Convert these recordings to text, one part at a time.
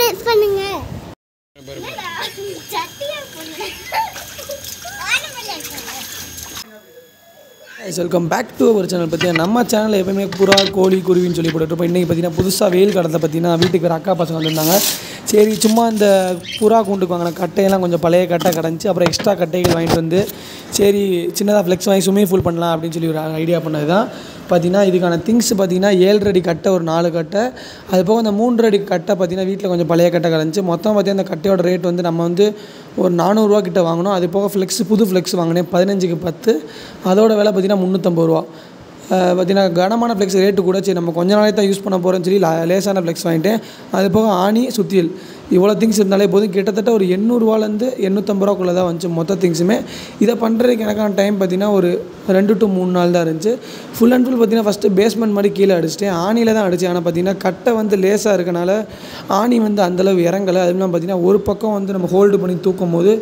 Subscribe பண்ணுங்க. Welcome back to our channel. பார்த்தீங்கன்னா நம்ம சேனலில் எப்போயுமே புறா கோழி குருவின்னு சொல்லி போட்டுருப்போம். இன்றைக்கி பார்த்தீங்கன்னா புதுசாக வெயில் காலத்தில் பார்த்தீங்கன்னா வீட்டுக்கு வேறு அக்கா பசங்க வந்திருந்தாங்க. சரி சும்மா இந்த புறா கூண்டுக்கு வாங்கின கட்டையெல்லாம் கொஞ்சம் பழைய கட்டை கிடந்துச்சு. அப்புறம் எக்ஸ்ட்ரா கட்டைகள் வாங்கிட்டு வந்து சரி சின்னதாக ஃப்ளெக்ஸ் வாங்கி ஸ்விம்மிங் பூல் பண்ணலாம் அப்படின்னு சொல்லி ஒரு ஐடியா பண்ணது தான். பார்த்திங்கன்னா இதுக்கான திங்ஸ் பார்த்திங்கன்னா 7 அடி கட்டை ஒரு 4 கட்டை, அது போக அந்த 3 அடி கட்டை பார்த்திங்கன்னா வீட்டில் கொஞ்சம் பழைய கட்டை கிடந்துச்சு. மொத்தம் பார்த்திங்கன்னா அந்த கட்டையோட ரேட் வந்து நம்ம வந்து ஒரு 400 ரூபா கிட்ட வாங்கினோம். அது போக ஃப்ளெக்ஸ் புது ஃப்ளெக்ஸ் வாங்கினேன் 15க்கு 10. அதோட விலை பார்த்திங்கன்னா 350 ரூபா. பார்த்திங்கன்னா கனமான ஃப்ளெக்ஸ் ரேட்டு கூட. சரி நம்ம கொஞ்ச நாளைக்கு தான் யூஸ் பண்ண போகிறோன்னு சொல்லி லேசான ஃப்ளெக்ஸ் வாங்கிட்டேன். அது போக ஆணி சுத்தியல் இவ்வளோ திங்ஸ் இருந்தாலே போதும். கிட்டத்தட்ட ஒரு 800 ரூபாலேருந்து 850 ரூபாக்குள்ளே தான் வந்துச்சு மொத்த திங்ஸுமே. இதை பண்ணுறதுக்கு எனக்கான டைம் பார்த்திங்கன்னா ஒரு 2 to 3 நாள் தான் இருந்துச்சு. ஃபுல் அண்ட் ஃபுல் பார்த்திங்கன்னா ஃபஸ்ட்டு பேஸ்மெண்ட் மாதிரி கீழே அடிச்சிட்டேன். ஆணியில் தான் அடித்தேன். ஆனால் பார்த்திங்கன்னா கட்டை வந்து லேசாக இருக்கனால ஆணி வந்து அந்தளவு இறங்கலை. அதுலாம் பார்த்திங்கன்னா ஒரு பக்கம் வந்து நம்ம ஹோல்டு பண்ணி தூக்கும் போது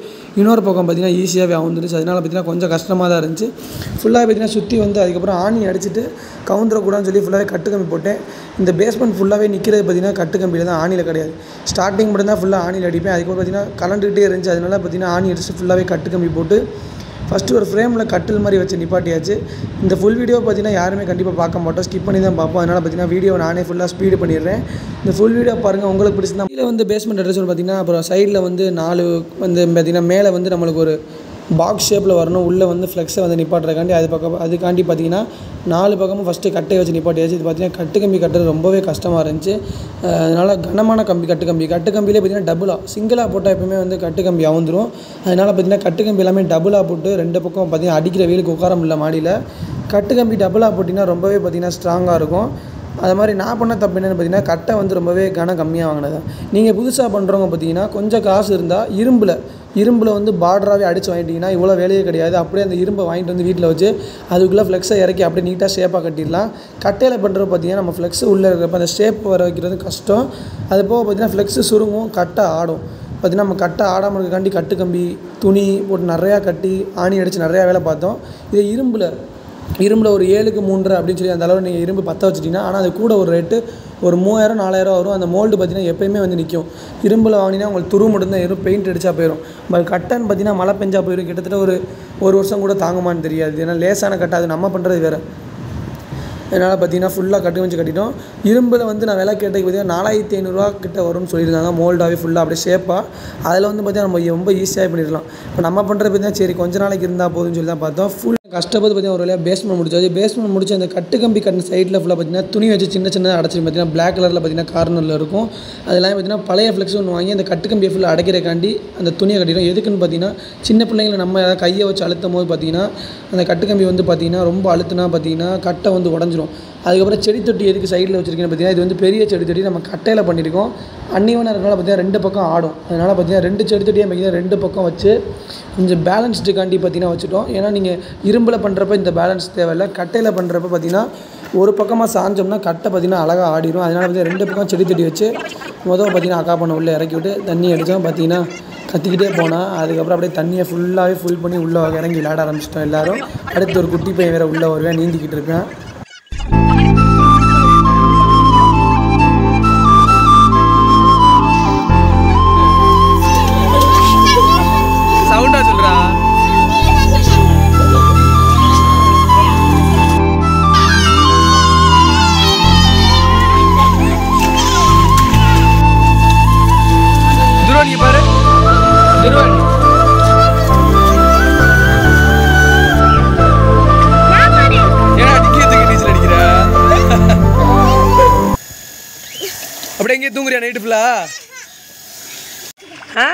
இன்னொரு பக்கம் பார்த்திங்கன்னா ஈஸியாகவே வந்துருச்சு. அதனால் பார்த்திங்கன்னா கொஞ்சம் கஷ்டமாக தான் இருந்துச்சு. ஃபுல்லாக பார்த்திங்கன்னா சுற்றி வந்து அதுக்கப்புறம் ஆணி அடிச்சுட்டு கவுந்துடக்கூடாதுன்னு சொல்லி ஃபுல்லாகவே கட்டு கம்பி போட்டேன். இந்த பேஸ்மெண்ட் ஃபுல்லாகவே நிற்கிறது பார்த்திங்கன்னா கட்டு கம்பியில் தான், ஆணியில் கிடையாது. ஸ்டார்டிங் மட்டும் தான் ஃபுல்லாக ஆணியில் அடிப்பேன். அதுக்கப்புறம் பார்த்திங்கன்னா கலண்டுகிட்டே இருந்துச்சு. அதனால பார்த்திங்கன்னா ஆணி அடிச்சு ஃபுல்லாகவே கட்டு கம்பி போட்டு ஃபஸ்ட்டு ஒரு ஃப்ரேமில் கட்டில் மாதிரி வச்சு நிப்பாட்டியாச்சு. இந்த ஃபுல் வீடியோ பார்த்திங்கன்னா யாருமே கண்டிப்பாக பார்க்க மாட்டோம், ஸ்கிப் பண்ணி தான் பார்ப்போம். அதனால் பார்த்திங்கன்னா வீடியோ நானே ஃபுல்லாக ஸ்பீடு பண்ணிடுறேன். இந்த ஃபுல் வீடியோ பாருங்கள், உங்களுக்கு பிடிச்சிருந்தா. கீழே வந்து பேஸ்மெண்ட் அடிச்சு பார்த்திங்கன்னா அப்புறம் சைடில் வந்து 4 வந்து பார்த்திங்கன்னா மேலே வந்து நம்மளுக்கு ஒரு பாக்ஸ் ஷேப்பில் வரணும். உள்ளே வந்து ஃப்ளெக்ஸை வந்து நிப்பாட்டுறக்காண்டி அதுக்காண்டி பார்த்திங்கன்னா 4 பக்கமும் ஃபஸ்ட்டு கட்டையை வச்சு நிப்பாட்டியாச்சு. இது பார்த்திங்கன்னா கட்டு கம்பி கட்டுறது ரொம்பவே கஷ்டமாக இருந்துச்சு. அதனால் கனமான கட்டு கம்பியிலே பார்த்திங்கன்னா டபுளாக சிங்கிளாக போட்டால் எப்பவுமே வந்து கட்டு கம்பி அவுந்துடும். அதனால் பார்த்திங்கன்னா கட்டு கம்பி எல்லாமே டபுளாக போட்டு 2 பக்கம் பார்த்திங்கன்னா அடிக்கிற வெயிலுக்கு உட்கார முடியல மாடியில். கட்டு கம்பி டபுளாக போட்டிங்கன்னா ரொம்பவே பார்த்திங்கன்னா ஸ்ட்ராங்காக இருக்கும். அது மாதிரி நான் பண்ண தப்பு என்னென்னு பார்த்திங்கன்னா கட்டை வந்து ரொம்பவே கம்மியாக வாங்கினது. நீங்கள் புதுசாக பண்ணுறவங்க பார்த்திங்கன்னா கொஞ்சம் காசு இருந்தால் இரும்பில் வந்து பார்டராகவே அடித்து வாங்கிட்டிங்கன்னா இவ்வளோ வேலையே கிடையாது. அப்படியே அந்த இரும்பை வாங்கிட்டு வந்து வீட்டில் வச்சு அதுக்குள்ளே ஃப்ளெக்ஸை இறக்கி அப்படியே நீட்டாக ஷேப்பாக கட்டிடலாம். கட்டையில் பண்ணுறது பார்த்திங்கன்னா நம்ம ஃப்ளெக்ஸு உள்ளே இருக்கிறப்ப அந்த ஷேப் வர வைக்கிறது கஷ்டம். அது போக பார்த்திங்கன்னா ஃப்ளெக்ஸு சுருங்கும், கட்டை ஆடும். பார்த்திங்கன்னா நம்ம கட்டை ஆடாமல் இருக்காண்டி கட்டு கம்பி துணி போட்டு நிறையா கட்டி ஆணி அடித்து நிறையா வேலை பார்த்தோம். இது இரும்பில் ஒரு 7க்கு 3.5 அப்படின்னு சொல்லி அந்த அளவு நீங்கள் இரும்பு பற்ற வச்சிட்டிங்கன்னா, ஆனால் அது கூட ஒரு ரேட்டு ஒரு 3000-4000 வரும். அந்த மோல்டு பார்த்திங்கன்னா எப்போயுமே வந்து நிற்கும். இரும்பில் வாங்கினா உங்களுக்கு துரு மட்டும்தான் இருக்கும், பெயிண்ட் அடித்தா போயிடும். பட் கட்டைன்னு பார்த்திங்கன்னா மழை பெஞ்சா போயிடும். கிட்டத்தட்ட ஒரு வருஷம் கூட தாங்குமான்னு தெரியாது. ஏன்னா லேசான கட்டை, அது நம்ம பண்ணுறது வேறு. அதனால் பார்த்திங்கன்னா ஃபுல்லாக கட்டிட்டோம். இரும்பில் வந்து நான் விலை கேட்டதுக்கு பார்த்திங்கன்னா 4500 ரூபா கிட்ட வரும்னு சொல்லியிருந்தாங்க. மோல்டாகவே ஃபுல்லாக அப்படியே ஷேப்பாக. அதில் வந்து பார்த்திங்கன்னா நம்ம ரொம்ப ஈஸியாக பண்ணிடலாம். இப்போ நம்ம பண்ணுறது பார்த்திங்கன்னா சரி கொஞ்ச நாளைக்கு இருந்தால் போதும்னு சொல்லி தான் பார்த்தோம். ஃபுல் கஷ்டப்பட்டு பார்த்திங்கன்னா ஒரு வேலையாக பேஸ்மெண்ட் முடிச்சு அந்த கட்டு கம்பி கட்டின சைடில் ஃபுல்லாக பார்த்திங்கன்னா துணி வச்சு சின்னதாக அடைச்சிட்டு பார்த்திங்கன்னா பிளாக் கலரில் பார்த்திங்கன்னா கார்னரில் இருக்கும். அதெல்லாம் பார்த்திங்கன்னா பழைய ஃப்ளெக்ஸ் ஒன்று வாங்கி அந்த கட்டு கம்பியை ஃபுல்லாக அடைக்கிறக்காண்டி அந்த துணியை கட்டிடும். எதுக்குன்னு பார்த்திங்கன்னா சின்ன பிள்ளைங்களை நம்ம ஏதாவது கையை வச்சு அழுத்தும் போது பார்த்திங்கன்னா அந்த கட்டு கம்பி வந்து பார்த்திங்கன்னா ரொம்ப அழுத்துனா பார்த்திங்கன்னா கட்டை வந்து உடஞ்சிரும். அதுக்கப்புறம் செடி தொட்டி எதுக்கு சைடில் வச்சுருக்கேன்னு பார்த்திங்கன்னா இது வந்து பெரிய செடி தொட்டி நம்ம கட்டையில் பண்ணியிருக்கோம். அன்னிவனாக இருக்கனால பார்த்திங்கன்னா 2 பக்கம் ஆடும். அதனால் பார்த்திங்கன்னா 2 செடி தொட்டியாக பார்த்திங்கன்னா 2 பக்கம் வச்சு கொஞ்சம் பேலன்ஸ்டுக்காண்டி பார்த்திங்கன்னா வச்சுட்டோம். ஏன்னா நீங்கள் இரும்பில் பண்ணுறப்ப இந்த பேலன்ஸ் தேவையில்லை. கட்டையில் பண்ணுறப்ப பார்த்திங்கன்னா ஒரு பக்கமாக சாஞ்சோம்னா கட்டை பார்த்திங்கன்னா அழகாக ஆடிடும். அதனால் பார்த்திங்கன்னா 2 பக்கம் செடி தொட்டி வச்சு பார்த்திங்கன்னா அக்கா பண்ண உள்ளே இறக்கி விட்டு தண்ணி அடித்தோம். பார்த்திங்கன்னா கத்திக்கிட்டே போனால் அதுக்கப்புறம் அப்படியே தண்ணியை ஃபுல்லாகவே ஃபுல் பண்ணி உள்ளே இறங்கி விளையாட ஆரம்பிச்சிட்டோம் எல்லோரும். அடுத்து ஒரு குட்டி பையன் வேறு உள்ளே வருவேன், நீந்திக்கிட்டு இருப்பேன். அப்படியே எங்கேயே தூங்குறியா நைட்டு ஃபுல்லா? ஆ